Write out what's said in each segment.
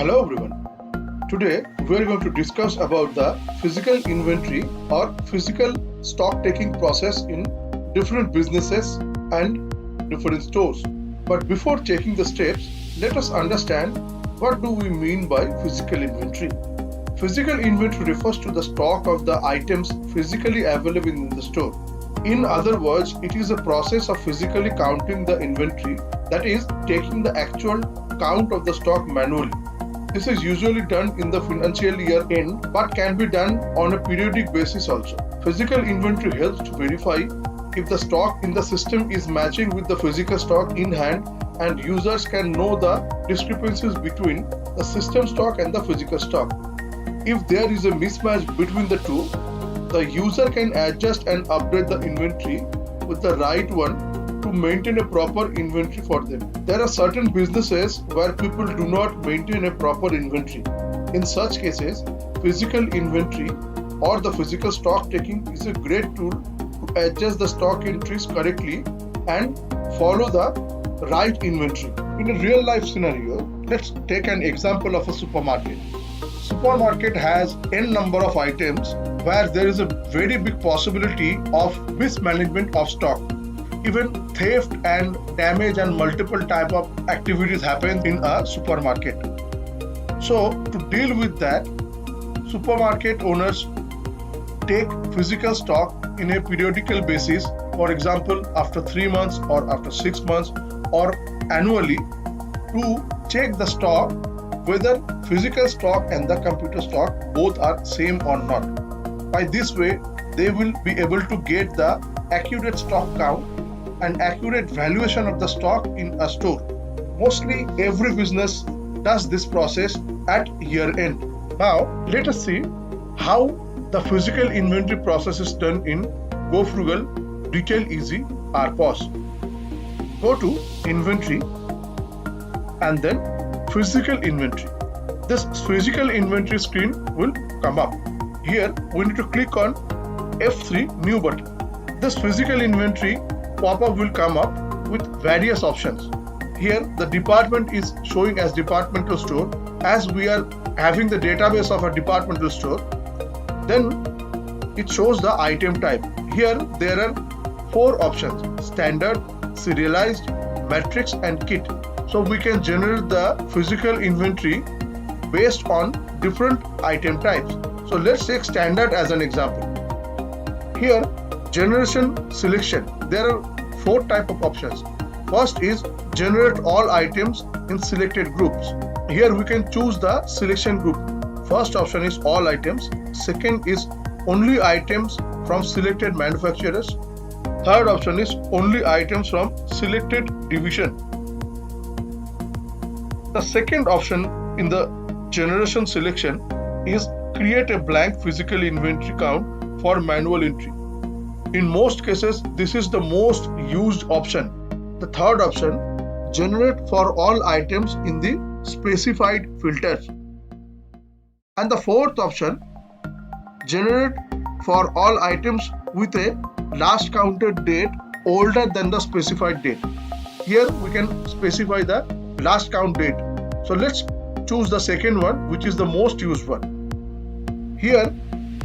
Hello everyone. Today we are going to discuss about the physical inventory or physical stock taking process in different businesses and different stores. But before taking the steps, let us understand what do we mean by physical inventory. Physical inventory refers to the stock of the items physically available in the store. In other words, it is a process of physically counting the inventory, that is, taking the actual count of the stock manually. This is usually done in the financial year end but can be done on a periodic basis also. Physical inventory helps to verify if the stock in the system is matching with the physical stock in hand, and users can know the discrepancies between the system stock and the physical stock. If there is a mismatch between the two, the user can adjust and update the inventory with the right one to maintain a proper inventory for them. There are certain businesses where people do not maintain a proper inventory. In such cases, physical inventory or the physical stock taking is a great tool to adjust the stock entries correctly and follow the right inventory. In a real life scenario, let's take an example of a supermarket. Supermarket has n number of items where there is a very big possibility of mismanagement of stock. Even theft and damage and multiple type of activities happen in a supermarket. So to deal with that, supermarket owners take physical stock in a periodical basis, for example after 3 months or after 6 months or annually, to check the stock whether physical stock and the computer stock both are same or not. By this way, they will be able to get the accurate stock count and accurate valuation of the stock in a store. Mostly every business does this process at year end. Now let us see how the physical inventory process is done in Gofrugal Retail Easy RPOS. Go to inventory and then physical inventory. This physical inventory screen will come up. Here we need to click on F3 new button. This physical inventory pop-up will come up with various options. Here the department is showing as departmental store, as we are having the database of a departmental store. Then it shows the item type. Here there are 4 options: standard, serialized, matrix and kit. So we can generate the physical inventory based on different item types. So let's take standard as an example. Here generation selection, there are 4 type of options. First is generate all items in selected groups. Here we can choose the selection group. First option is all items. Second is only items from selected manufacturers. Third option is only items from selected division. The second option in the generation selection is create a blank physical inventory count for manual entry. In most cases, this is the most used option. The third option, generate for all items in the specified filters. And the fourth option, generate for all items with a last counted date older than the specified date. Here we can specify the last count date. So let's choose the second one, which is the most used one. Here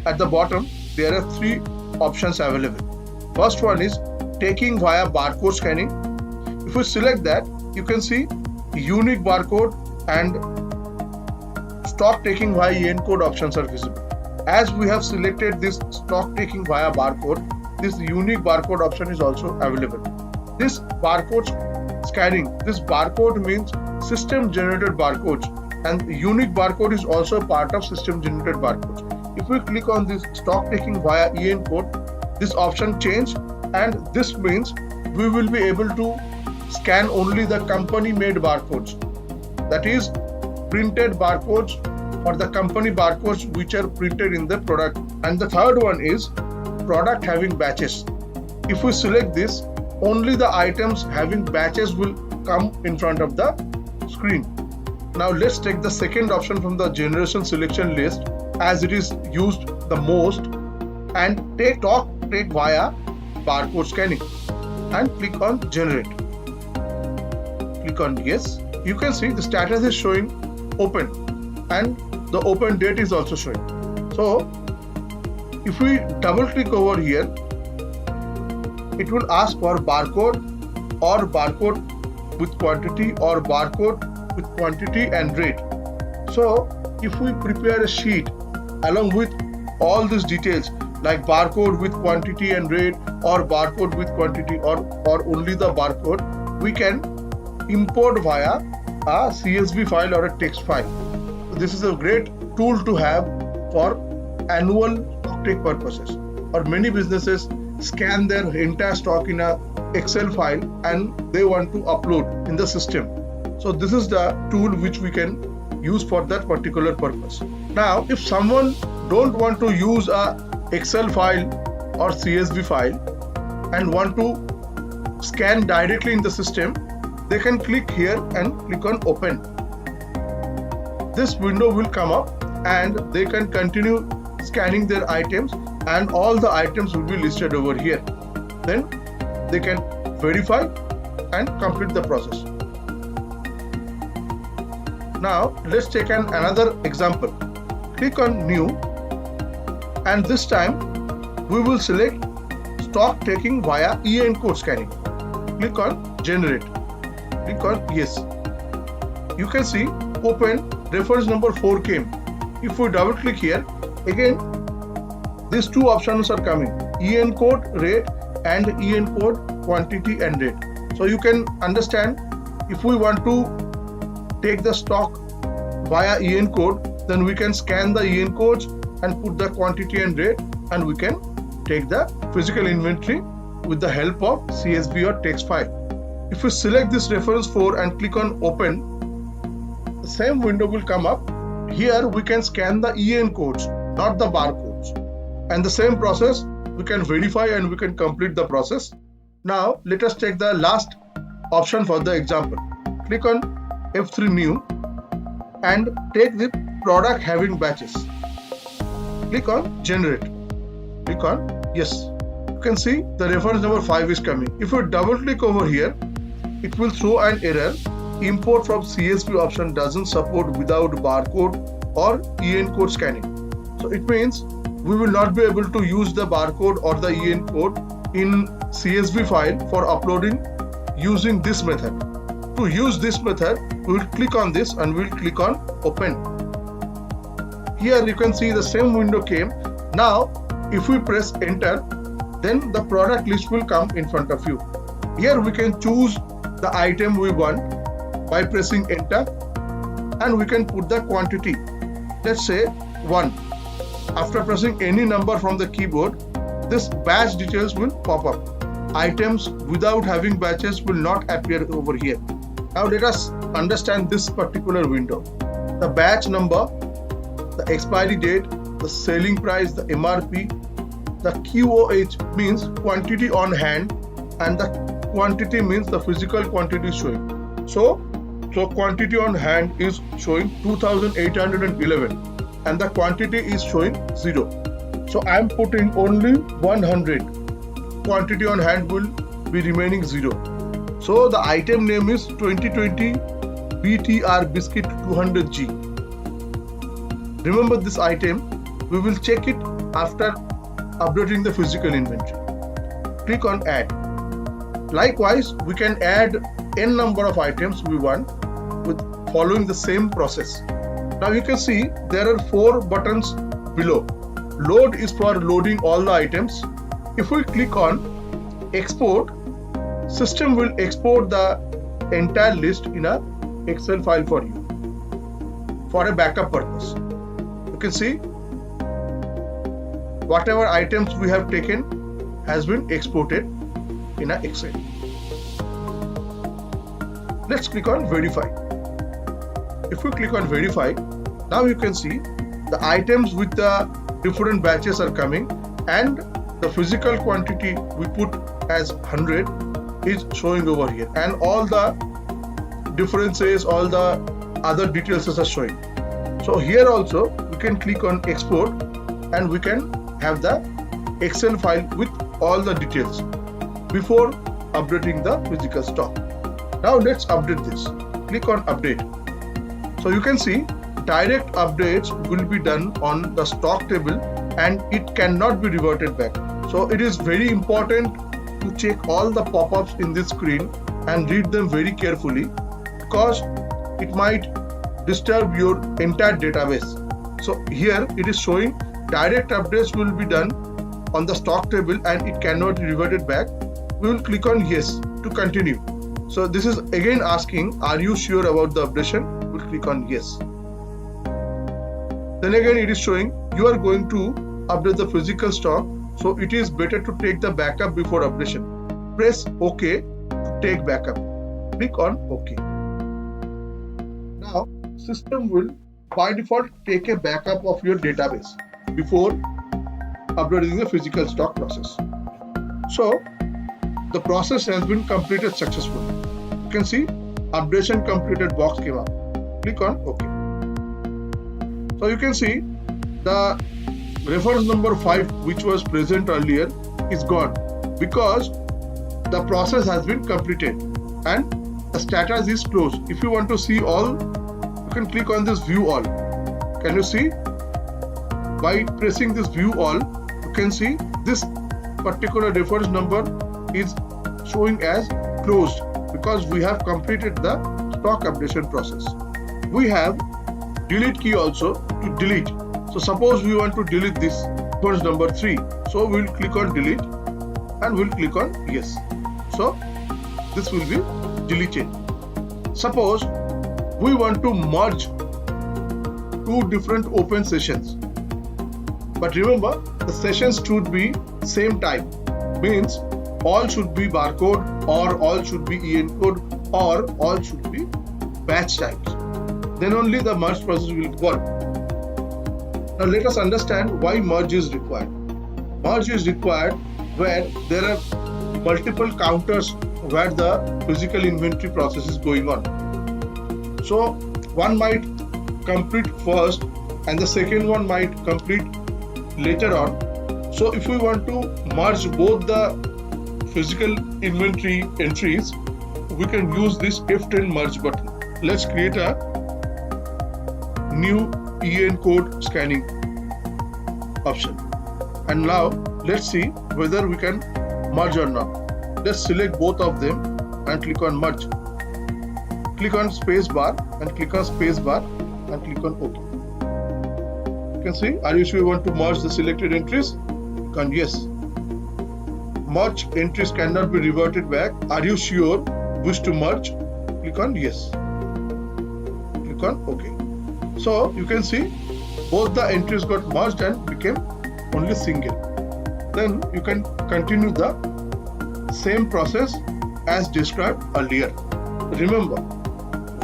at the bottom, there are 3 options available. First one is taking via barcode scanning. If you select that, you can see unique barcode and stock taking via EN code options are visible. As we have selected this stock taking via barcode, this unique barcode option is also available. This barcode scanning, this barcode means system generated barcodes, and unique barcode is also part of system generated barcodes. If we click on this stock taking via EN code, this option changed, and this means we will be able to scan only the company made barcodes, that is printed barcodes or the company barcodes which are printed in the product. And the third one is product having batches. If we select this, only the items having batches will come in front of the screen. Now let's take the second option from the generation selection list, as it is used the most, and take via barcode scanning and click on generate. Click on yes. You can see the status is showing open. and the open date is also showing. So if we double click over here, it will ask for barcode or barcode with quantity or barcode with quantity and rate. So if we prepare a sheet along with all these details like barcode with quantity and rate or barcode with quantity or only the barcode, we can import via a CSV file or a text file. This is a great tool to have for annual stock take purposes, or many businesses scan their entire stock in a Excel file and they want to upload in the system. So this is the tool which we can use for that particular purpose. Now if someone don't want to use a Excel file or CSV file and want to scan directly in the system, they can click here and click on open. This window will come up and they can continue scanning their items and all the items will be listed over here. Then they can verify and complete the process. Now let's take another example. Click on new, and this time we will select stock taking via EN code scanning. Click on generate. Click on yes. You can see open reference number 4 came. If we double click here, again these two options are coming, EN code rate and EN code quantity and rate. So you can understand, if we want to take the stock via EN code, then we can scan the EN codes and put the quantity and rate, and we can take the physical inventory with the help of CSV or text file. If we select this reference 4 and click on open, the same window will come up. Here we can scan the EN codes, not the barcodes, and the same process we can verify and we can complete the process. Now let us take the last option for the example. Click on F3 new and take the product having batches. Click on generate. Click on yes. You can see the reference number 5 is coming. If we double click over here, it will throw an error. Import from CSV option doesn't support without barcode or EN code scanning. So it means we will not be able to use the barcode or the EN code in CSV file for uploading using this method. To use this method, we will click on this and we will click on open. Here you can see the same window came. Now if we press enter, then the product list will come in front of you. Here we can choose the item we want by pressing enter, and we can put the quantity, let's say 1. After pressing any number from the keyboard, this batch details will pop up. Items without having batches will not appear over here. Now let us understand this particular window. The batch number, the expiry date, the selling price, the MRP, the QOH means quantity on hand, and the quantity means the physical quantity showing. So quantity on hand is showing 2811 and the quantity is showing 0. So I am putting only 100. Quantity on hand will be remaining 0. So the item name is 2020 BTR biscuit 200G. Remember this item, we will check it after updating the physical inventory. Click on add. Likewise, we can add n number of items we want with following the same process. Now you can see there are 4 buttons below. Load is for loading all the items. If we click on export, system will export the entire list in a Excel file for you for a backup purpose. You can see whatever items we have taken has been exported in a Excel. Let's click on verify. If we click on verify, now you can see the items with the different batches are coming, and the physical quantity we put as 100 is showing over here, and all the differences, all the other details are showing. So here also we can click on export and we can have the Excel file with all the details before updating the physical stock. Now let's update this. Click on update. So you can see direct updates will be done on the stock table and it cannot be reverted back. So it is very important to check all the pop-ups in this screen and read them very carefully, because it might disturb your entire database. So here it is showing direct updates will be done on the stock table and it cannot be reverted back. We will click on yes to continue. So this is again asking, are you sure about the updation? We'll click on yes. Then again it is showing you are going to update the physical stock, so it is better to take the backup before updation. Press OK to take backup. Click on OK. Now system will by default take a backup of your database before uploading the physical stock process. So the process has been completed successfully. You can see updation completed box came up. Click on OK. So you can see the reference number 5 which was present earlier is gone because the process has been completed and the status is closed. If you want to see all, you can click on this view all. Can you see? By pressing this view all, you can see this particular reference number is showing as closed because we have completed the stock updation process. We have delete key also to delete. So suppose we want to delete this reference number 3. So we will click on delete and we will click on yes. So this will be deleted. Suppose we want to merge two different open sessions. But remember, the sessions should be same type. Means all should be barcode or all should be EN code or all should be batch types. Then only the merge process will work. Now let us understand why merge is required. Merge is required where there are multiple counters where the physical inventory process is going on. So one might complete first and the second one might complete later on. So if we want to merge both the physical inventory entries, we can use this F10 merge button. Let's create a new EN code scanning option. And now let's see whether we can merge or not. Let's select both of them and click on merge. Click on space bar and click on space bar and click on OK. You can see, are you sure you want to merge the selected entries? Click on yes. Merge entries cannot be reverted back. Are you sure wish to merge? Click on yes. Click on OK. So you can see both the entries got merged and became only single. Then you can continue the same process as described earlier. Remember,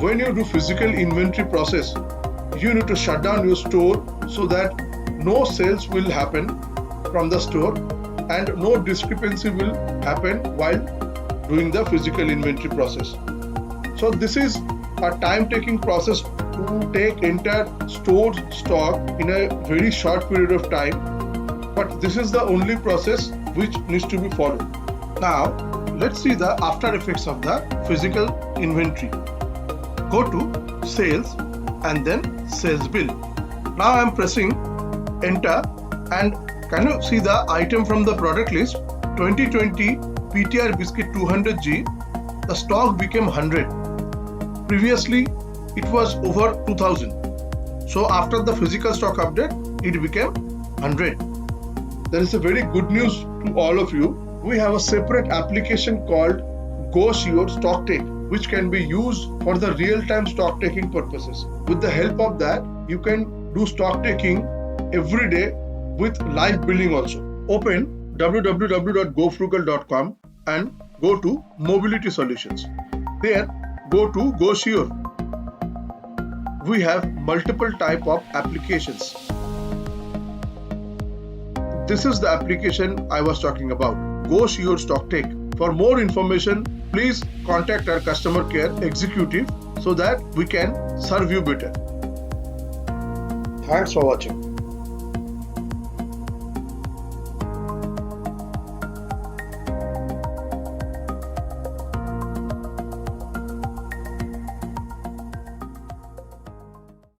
when you do physical inventory process, you need to shut down your store so that no sales will happen from the store and no discrepancy will happen while doing the physical inventory process. So this is a time-taking process to take entire stored stock in a very short period of time, but this is the only process which needs to be followed. Now let's see the after effects of the physical inventory. Go to sales and then sales bill. Now I am pressing enter and can you see the item from the product list 2020 PTR biscuit 200G, the stock became 100. Previously it was over 2000. So after the physical stock update it became 100. There is a very good news to all of you. We have a separate application called Gofrugal Stock Take, which can be used for the real-time stock taking purposes. With the help of that, you can do stock taking every day with live billing also. Open www.gofrugal.com and go to Mobility Solutions. There, go to Gofrugal. We have multiple type of applications. This is the application I was talking about, Gofrugal Stock Take. For more information, please contact our customer care executive so that we can serve you better. Thanks for watching.